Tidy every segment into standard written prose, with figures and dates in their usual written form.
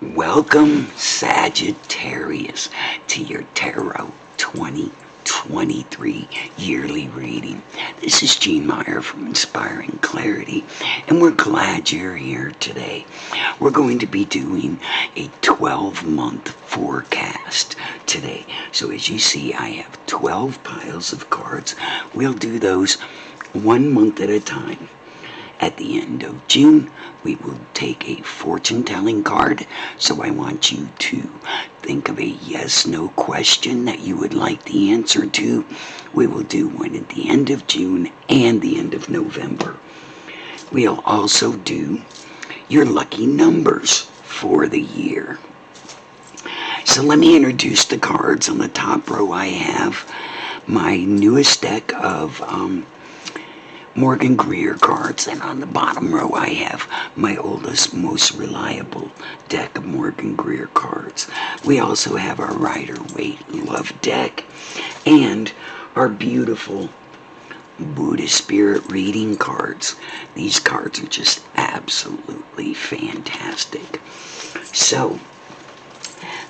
Welcome, Sagittarius, to your Tarot 2023 yearly reading. This is Gene Meyer from Inspiring Clarity, and we're glad you're here today. We're going to be doing a 12-month forecast today. So as you see, I have 12 piles of cards. We'll do those 1 month at a time. At the end of June, we will take a fortune-telling card. So I want you to think of a yes-no question that you would like the answer to. We will do one at the end of June and the end of November. We'll also do your lucky numbers for the year. So let me introduce the cards. On the top row, I have my newest deck of Morgan Greer cards, and on the bottom row I have my oldest, most reliable deck of Morgan Greer cards. We also have our Rider-Waite Love deck and our beautiful Buddha Spirit reading cards. These cards are just absolutely fantastic. So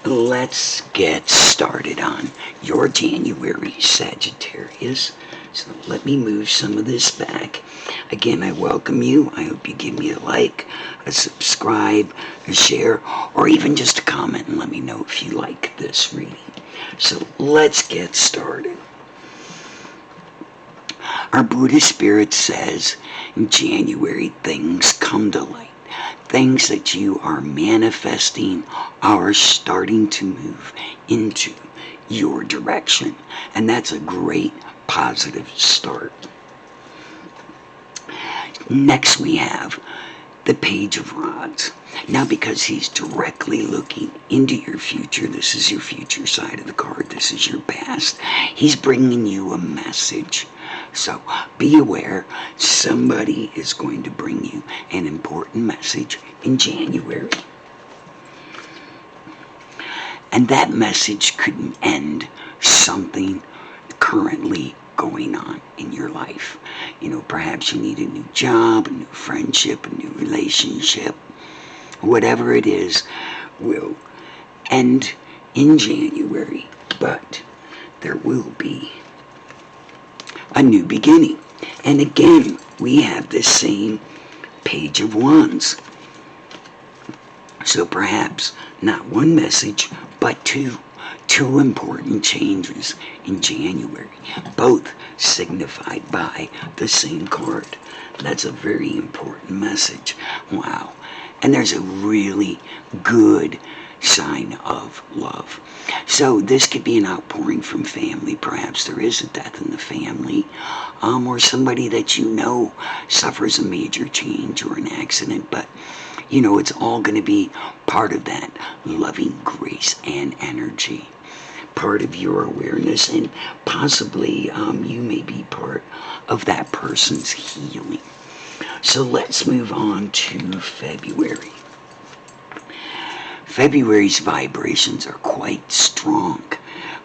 let's get started on your January, Sagittarius. So let me move some of this back. Again, I welcome you. I hope you give me a like, a subscribe, a share, or even just a comment and let me know if you like this reading. So let's get started. Our Buddha Spirit says in January, things come to light. Things that you are manifesting are starting to move into your direction. And that's a great positive start. Next we have the Page of Rods. Now, because he's directly looking into your future, this is your future side of the card, this is your past, he's bringing you a message. So be aware, somebody is going to bring you an important message in January. And that message could end something currently going on in your life. You know, perhaps you need a new job, a new friendship, a new relationship. Whatever it is will end in January, but there will be a new beginning. And again, we have this same Page of Wands. So perhaps not one message, but two important changes in January, both signified by the same card. That's a very important message. Wow. And there's a really good sign of love. So this could be an outpouring from family. Perhaps there is a death in the family, or somebody that you know suffers a major change or an accident, but you know, it's all going to be part of that loving grace and energy, part of your awareness, and possibly you may be part of that person's healing. So let's move on to February. February's vibrations are quite strong,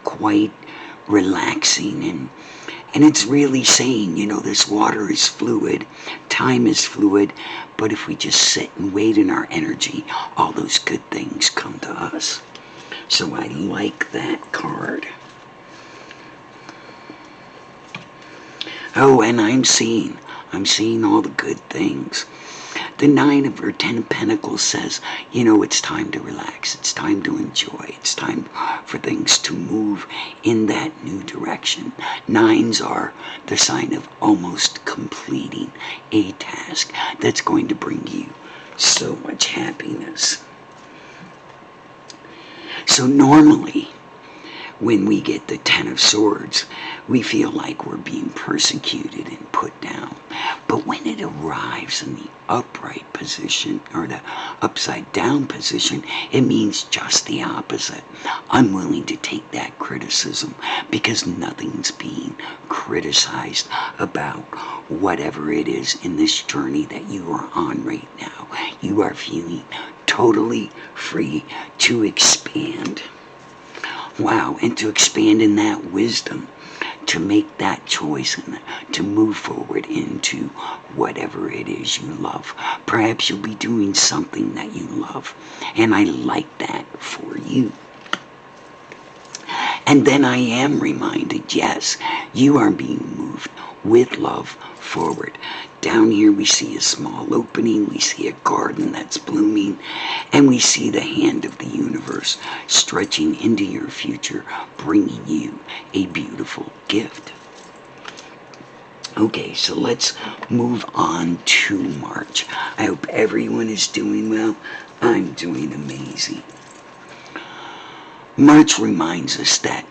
quite relaxing, and it's really saying, you know, this water is fluid, time is fluid, but if we just sit and wait in our energy, all those good things come to us. So I like that card. Oh, and I'm seeing all the good things. The 9 or 10 of Pentacles says, you know, it's time to relax. It's time to enjoy. It's time for things to move in that new direction. 9s are the sign of almost completing a task that's going to bring you so much happiness. So normally, when we get the 10 of Swords, we feel like we're being persecuted and put down. But when it arrives in the upright position or the upside down position, it means just the opposite. I'm willing to take that criticism because nothing's being criticized about whatever it is in this journey that you are on right now. You are feeling totally free to expand. Wow, and to expand in that wisdom, to make that choice and to move forward into whatever it is you love. Perhaps you'll be doing something that you love, and I like that for you. And then I am reminded, yes, you are being moved with love forward. Down here we see a small opening, we see a garden that's blooming, and we see the hand of the universe stretching into your future, bringing you a beautiful gift. Okay, so let's move on to March. I hope everyone is doing well. I'm doing amazing. March reminds us that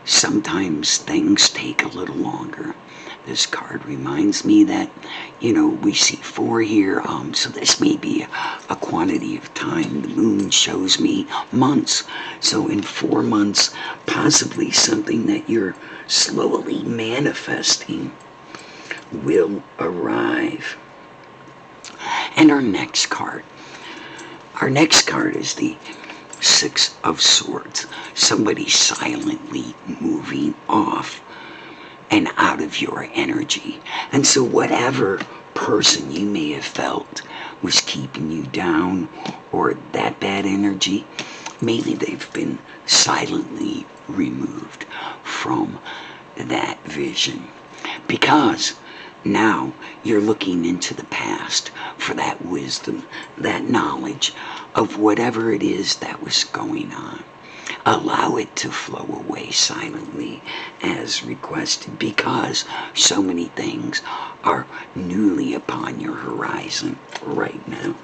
sometimes things take a little longer. This card reminds me that, we see 4 here, so this may be a quantity of time. The moon shows me months. So in 4 months, possibly something that you're slowly manifesting will arrive. And our next card is the 6 of Swords. Somebody silently moving off and out of your energy. And so whatever person you may have felt was keeping you down, or that bad energy, maybe they've been silently removed from that vision. Because now you're looking into the past for that wisdom, that knowledge of whatever it is that was going on. Allow it to flow away silently as requested, because so many things are newly upon your horizon right now.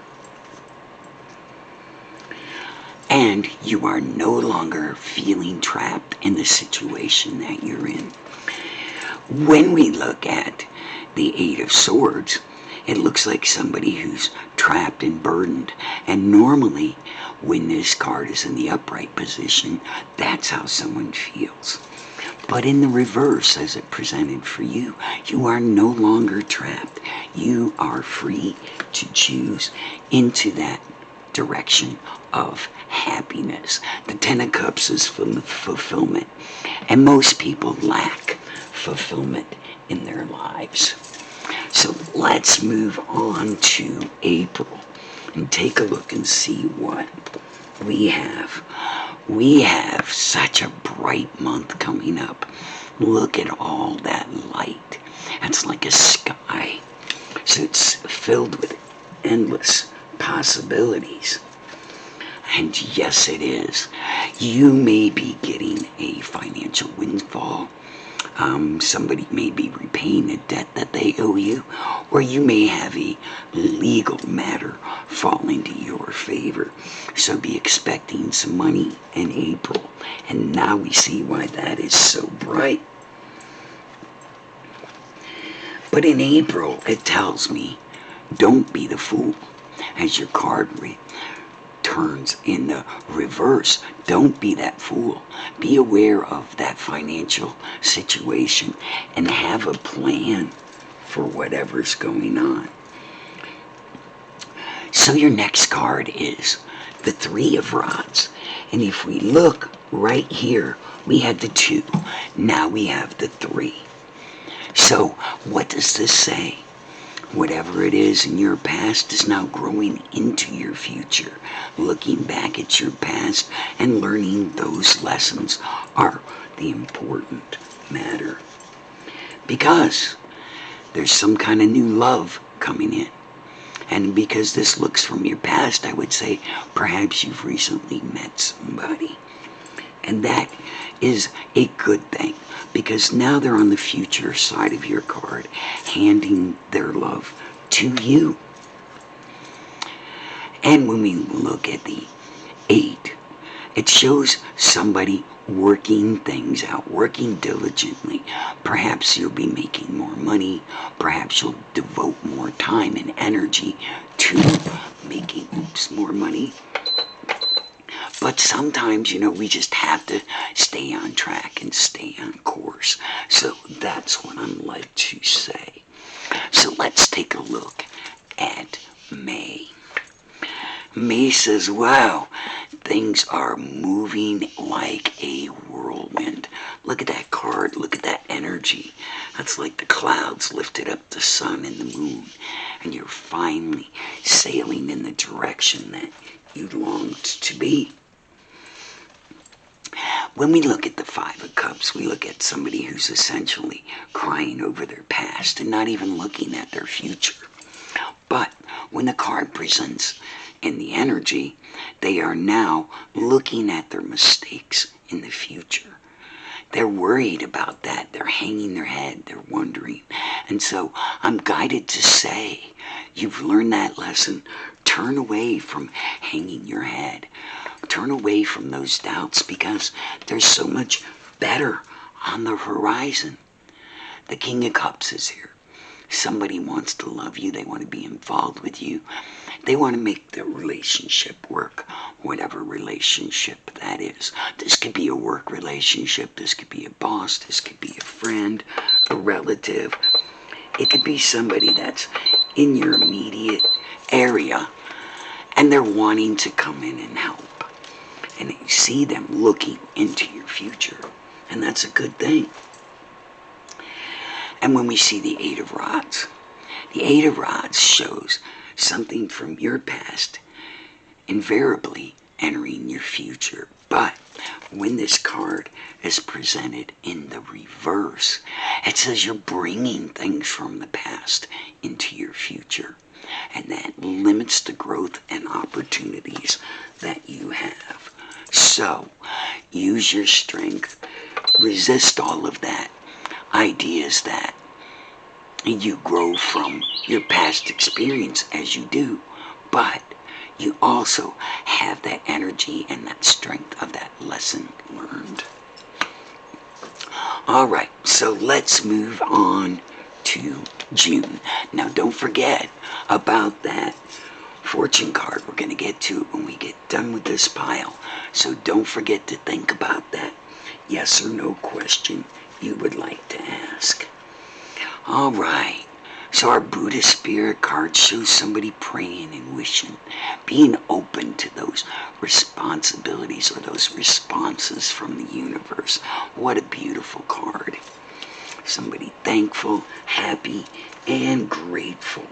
And you are no longer feeling trapped in the situation that you're in. When we look at the 8 of Swords, it looks like somebody who's trapped and burdened. And normally, when this card is in the upright position, that's how someone feels. But in the reverse, as it presented for you, you are no longer trapped. You are free to choose into that direction of happiness. The 10 of Cups is fulfillment. And most people lack fulfillment in their lives. So let's move on to April and take a look and see what we have. We have such a bright month coming up. Look at all that light. It's like a sky. So it's filled with endless possibilities. And yes, it is. You may be getting a financial windfall. Somebody may be repaying a debt that they owe you, or you may have a legal matter fall into your favor. So be expecting some money in April. And now we see why that is so bright. But in April, it tells me, don't be the fool. As your card turns in the reverse, don't be that fool. Be aware of that financial situation and have a plan for whatever's going on. So your next card is the 3 of Rods. And if we look right here, we had the 2. Now we have the 3. So what does this say? Whatever it is in your past is now growing into your future. Looking back at your past and learning those lessons are the important matter. Because there's some kind of new love coming in. And because this looks from your past, I would say perhaps you've recently met somebody. And that is a good thing, because now they're on the future side of your card, handing their love to you. And when we look at the 8, it shows somebody working things out, working diligently. Perhaps you'll be making more money. Perhaps you'll devote more time and energy to making more money. But sometimes, we just have to stay on track and stay on course. So that's what I'm led to say. So let's take a look at May. May says, wow, things are moving like a whirlwind. Look at that card. Look at that energy. That's like the clouds lifted up the sun and the moon, and you're finally sailing in the direction that you longed to be. When we look at the Five of Cups, we look at somebody who's essentially crying over their past and not even looking at their future. But when the card presents in the energy, they are now looking at their mistakes in the future. They're worried about that. They're hanging their head. They're wondering. And so I'm guided to say, you've learned that lesson. Turn away from hanging your head. Turn away from those doubts, because there's so much better on the horizon. The King of Cups is here. Somebody wants to love you. They want to be involved with you. They want to make the relationship work, whatever relationship that is. This could be a work relationship. This could be a boss. This could be a friend, a relative. It could be somebody that's in your immediate area, and they're wanting to come in and help. And you see them looking into your future, and that's a good thing. And when we see the Eight of Rods, the Eight of Rods shows something from your past invariably entering your future. But when this card is presented in the reverse, it says you're bringing things from the past into your future. And that limits the growth and opportunities that you have. So, use your strength. Resist all of that. Ideas that you grow from your past experience as you do, but you also have that energy and that strength of that lesson learned. Alright, so let's move on to June. Now don't forget about that fortune card. We're going to get to it when we get done with this pile. So don't forget to think about that yes or no question you would like to ask. Alright, so our Buddha Spirit card shows somebody praying and wishing, being open to those responsibilities or those responses from the universe. What a beautiful card. Somebody thankful, happy, and grateful.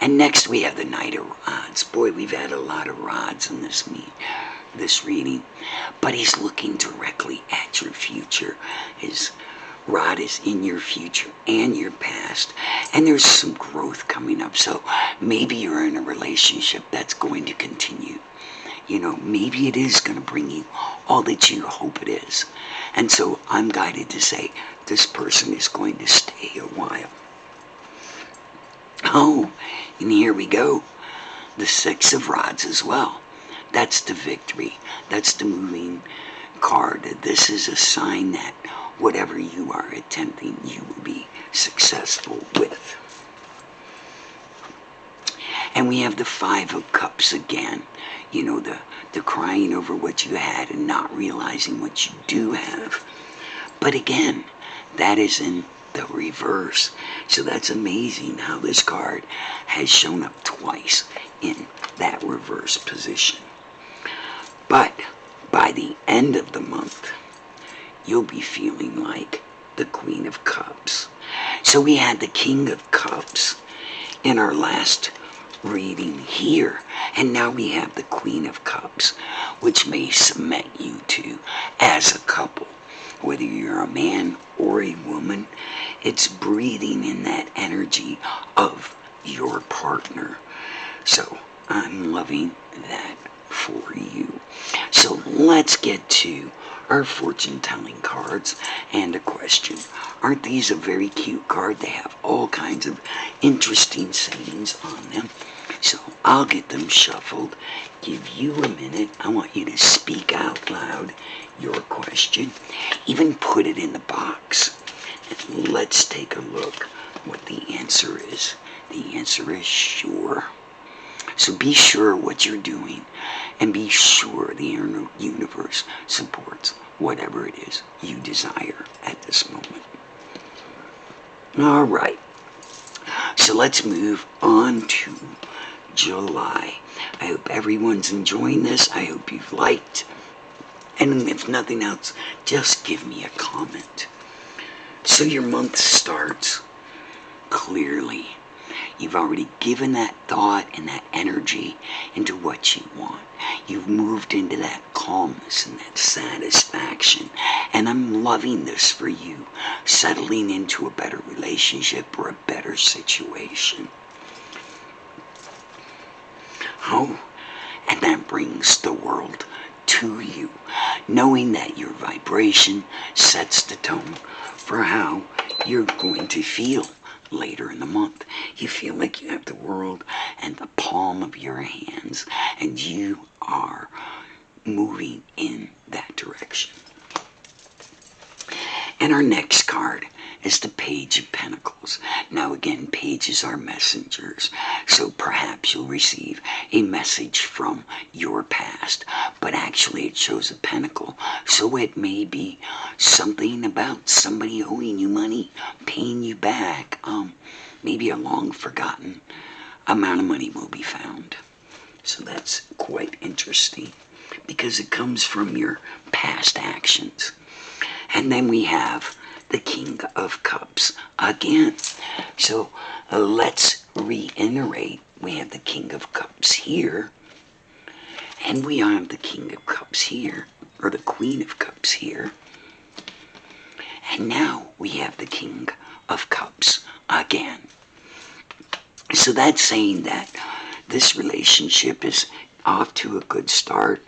And next we have the Knight of Rods. Boy, we've had a lot of rods in this reading. But he's looking directly at your future. His rod is in your future and your past. And there's some growth coming up. So maybe you're in a relationship that's going to continue. You know, maybe it is going to bring you all that you hope it is. And so I'm guided to say this person is going to stay a while. Oh, and here we go. The Six of Rods as well. That's the victory. That's the moving card. This is a sign that whatever you are attempting, you will be successful with. And we have the Five of Cups again. You know, the crying over what you had and not realizing what you do have. But again, that is in the reverse. So that's amazing how this card has shown up twice in that reverse position. But by the end of the month, you'll be feeling like the Queen of Cups. So we had the King of Cups in our last reading here, and now we have the Queen of Cups, which may cement you two as a couple. Whether you're a man or a woman, it's breathing in that energy of your partner. So I'm loving that for you. So let's get to our fortune-telling cards and a question. Aren't these a very cute card? They have all kinds of interesting sayings on them. So I'll get them shuffled. Give you a minute. I want you to speak out loud your question. Even put it in the box. And let's take a look what the answer is. The answer is sure. So be sure what you're doing, and be sure the universe supports whatever it is you desire at this moment. All right. So let's move on to July. I hope everyone's enjoying this. I hope you've liked And if nothing else, just give me a comment. So your month starts clearly. You've already given that thought and that energy into what you want. You've moved into that calmness and that satisfaction. And I'm loving this for you, settling into a better relationship or a better situation. Oh, and that brings the world to you, knowing that your vibration sets the tone for how you're going to feel later in the month. You feel like you have the world in the palm of your hands, and you are moving in that direction. And our next card is the Page of Pentacles. Now again, pages are messengers, so perhaps you'll receive a message from your past, but actually it shows a pentacle, so it may be something about somebody owing you money, paying you back. Maybe a long forgotten amount of money will be found. So that's quite interesting because it comes from your past actions. And then we have the King of Cups again. So let's reiterate. We have the King of Cups here, and we have the King of Cups here, or the Queen of Cups here. And now we have the King of Cups again. So that's saying that this relationship is off to a good start.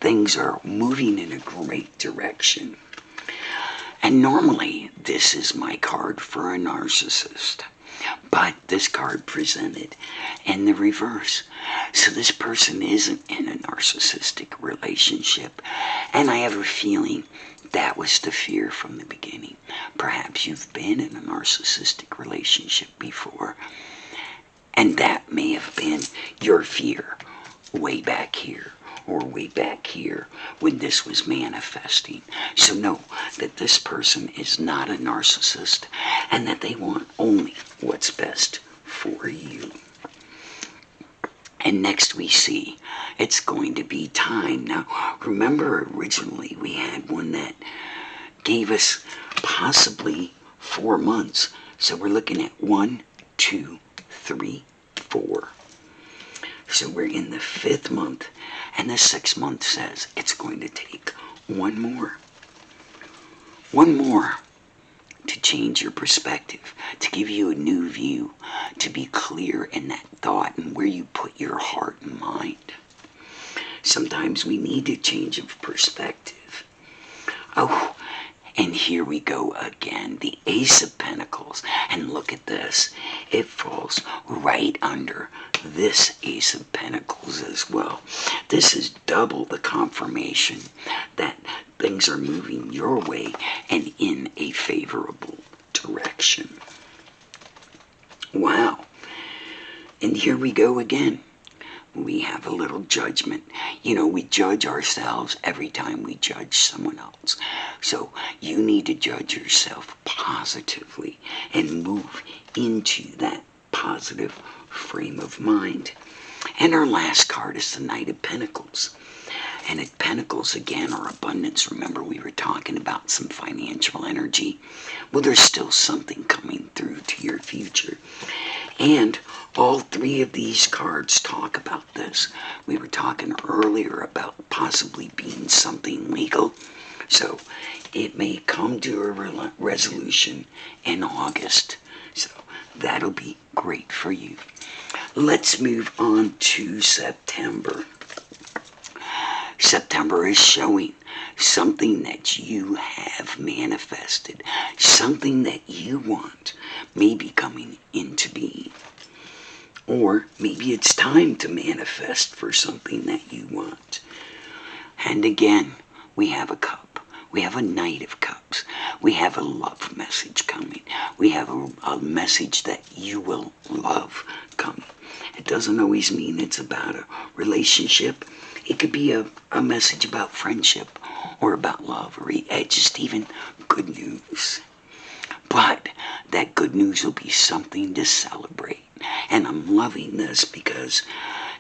Things are moving in a great direction. And normally, this is my card for a narcissist. But this card presented in the reverse. So this person isn't in a narcissistic relationship. And I have a feeling that was the fear from the beginning. Perhaps you've been in a narcissistic relationship before. And that may have been your fear way back here, or way back here when this was manifesting. So know that this person is not a narcissist and that they want only what's best for you. And next we see it's going to be time. Now remember, originally we had one that gave us possibly 4 months. So we're looking at 1, 2, 3, 4. So we're in the 5th month, and the 6th month says it's going to take one more to change your perspective, to give you a new view, to be clear in that thought and where you put your heart and mind. Sometimes we need a change of perspective. Oh, and here we go again, the Ace of Pentacles. And look at this. It falls right under this Ace of Pentacles as well. This is double the confirmation that things are moving your way and in a favorable direction. Wow. And here we go again. We have a little judgment. You know, we judge ourselves every time we judge someone else. So you need to judge yourself positively and move into that positive frame of mind. And our last card is the Knight of Pentacles. And at Pentacles, again, are abundance. Remember, we were talking about some financial energy. Well, there's still something coming through to your future. And all 3 of these cards talk about this. We were talking earlier about possibly being something legal. So it may come to a resolution in August. So that'll be great for you. Let's move on to September. September is showing something that you have manifested, something that you want may be coming into being. Or maybe it's time to manifest for something that you want. And again, we have a cup. We have a Knight of Cups. We have a love message coming. We have a message that you will love coming. It doesn't always mean it's about a relationship. It could be a message about friendship or about love or just even good news. But that good news will be something to celebrate. And I'm loving this because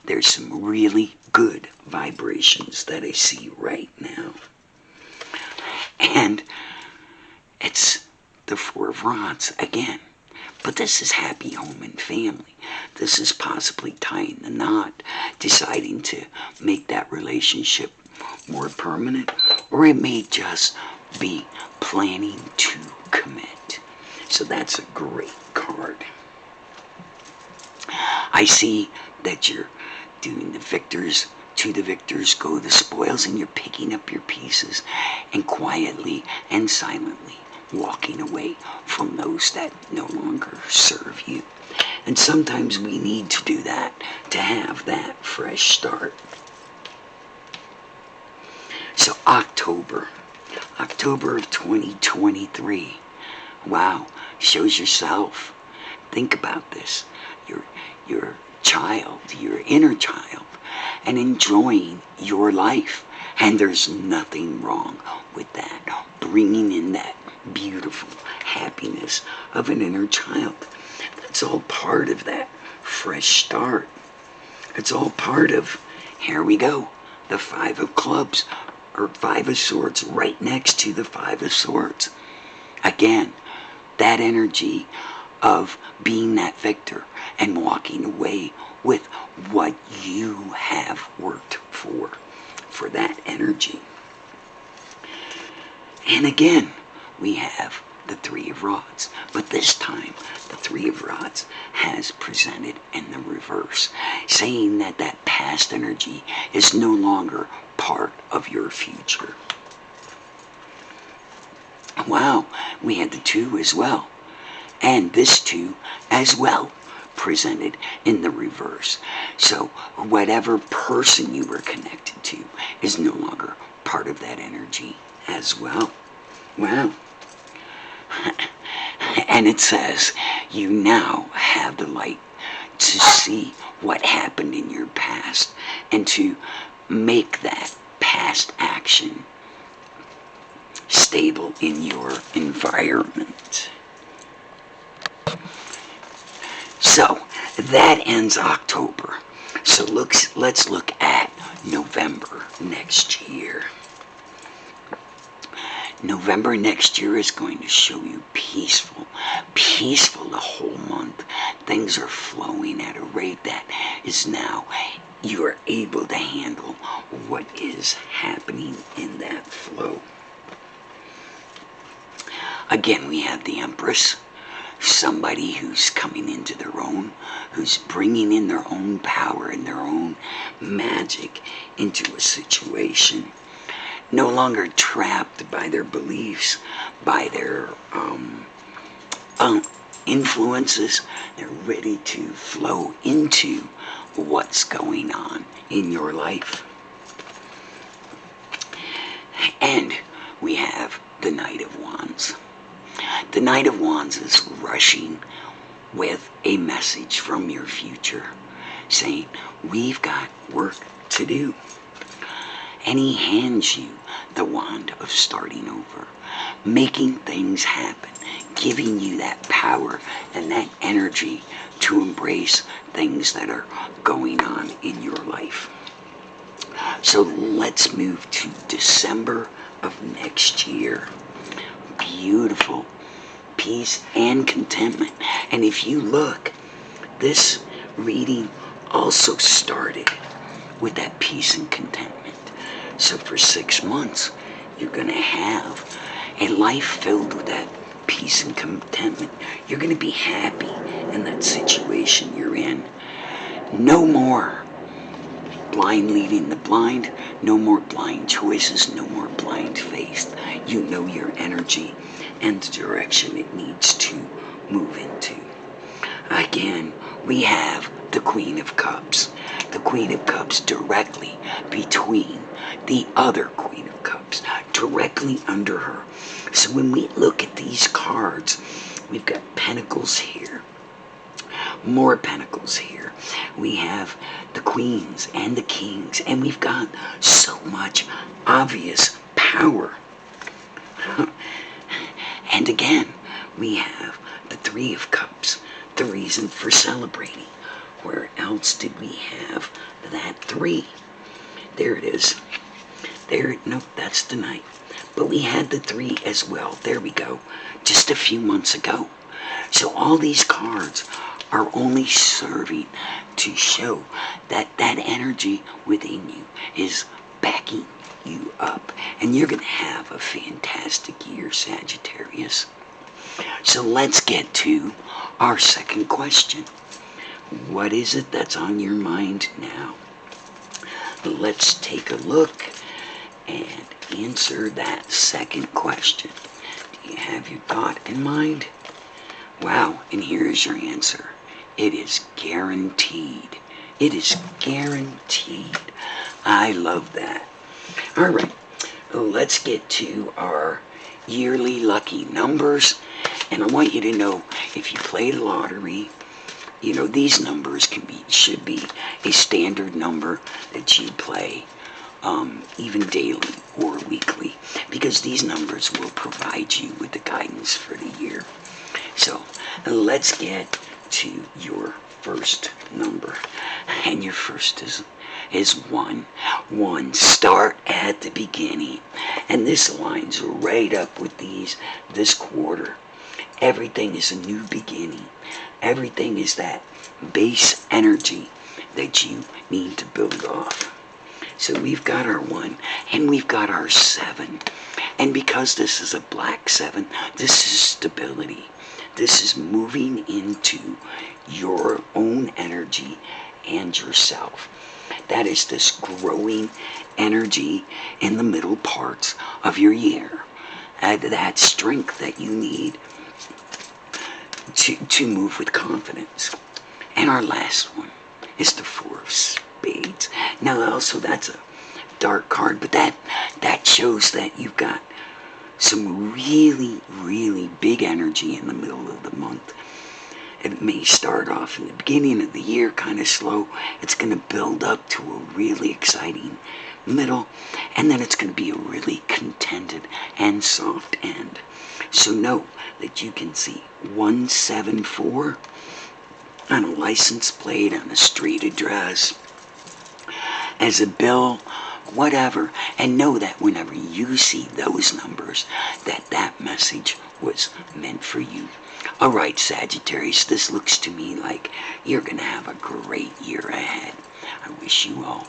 there's some really good vibrations that I see right now. And it's the Four of Rods again. But this is happy home and family. This is possibly tying the knot, deciding to make that relationship more permanent, or it may just be planning to commit. So that's a great card. I see that you're doing the victors. To the victors go the spoils, and you're picking up your pieces and quietly and silently walking away from those that no longer serve you. And sometimes we need to do that to have that fresh start. So October of 2023. Wow, shows yourself. Think about this. Your child, your inner child, and enjoying your life. And there's nothing wrong with that. Bringing in that beautiful happiness of an inner child. That's all part of that fresh start. It's all part of, here we go, the Five of Clubs, or Five of Swords, right next to the Five of Swords. Again, that energy of being that victor and walking away with what you have worked for that energy. And again, we have the Three of Rods, but this time the Three of Rods has presented in the reverse, saying that that past energy is no longer part of your future. Wow, we had the Two as well, and this Two as well presented in the reverse. So whatever person you were connected to is no longer part of that energy as well. Wow. And it says you now have the light to see what happened in your past and to make that past action stable in your environment. So that ends October. So let's look at November next year. November next year is going to show you peaceful the whole month. Things are flowing at a rate that is now you are able to handle what is happening in that flow. Again, we have the Empress, somebody who's coming into their own, who's bringing in their own power and their own magic into a situation. No longer trapped by their beliefs, by their influences. They're ready to flow into what's going on in your life. And we have the Knight of Wands. The Knight of Wands is rushing with a message from your future, saying, we've got work to do. And he hands you the wand of starting over, making things happen, giving you that power and that energy to embrace things that are going on in your life. So let's move to December of next year. Beautiful peace and contentment. And if you look, this reading also started with that peace and contentment. So for 6 months, you're going to have a life filled with that peace and contentment. You're going to be happy in that situation you're in. No more blind leading the blind. No more blind choices. No more blind faith. You know your energy and the direction it needs to move into. Again, we have the Queen of Cups. The Queen of Cups directly between the other Queen of Cups, directly under her. So when we look at these cards, we've got Pentacles here, more Pentacles here. We have the Queens and the Kings, and we've got so much obvious power. And again, we have the Three of Cups, the reason for celebrating. Where else did we have that 3? There it is. There, no, that's the Knight. but we had the 3 as well. There we go. Just a few months ago. So all these cards are only serving to show that that energy within you is backing you up. And you're going to have a fantastic year, Sagittarius. So let's get to our second question. What is it that's on your mind now? Let's take a look and answer that second question. Do you have your thought in mind? Wow, and here is your answer. It is guaranteed. It is guaranteed. I love that. All right, let's get to our yearly lucky numbers. And I want you to know, if you play the lottery, you know, these numbers should be a standard number that you play even daily or weekly, because these numbers will provide you with the guidance for the year. So let's get to your first number. And your first is 1. 1. Start at the beginning. And this lines right up with this quarter. Everything is a new beginning. Everything is that base energy that you need to build off. So we've got our 1 and we've got our 7. And because this is a black 7, this is stability. This is moving into your own energy and yourself. That is this growing energy in the middle parts of your year. That strength that you need to move with confidence. And our last one is the 4 of Spades. Now also that's a dark card, but that shows that you've got some really, really big energy in the middle of the month. It may start off in the beginning of the year kind of slow. It's going to build up to a really exciting middle, and then it's going to be a really contented and soft end. So know that you can see 174 on a license plate, on a street address, as a bill, whatever, and know that whenever you see those numbers, that message was meant for you. All right, Sagittarius, this looks to me like you're going to have a great year ahead. I wish you all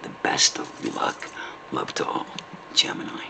the best of luck. Love to all. Gemini.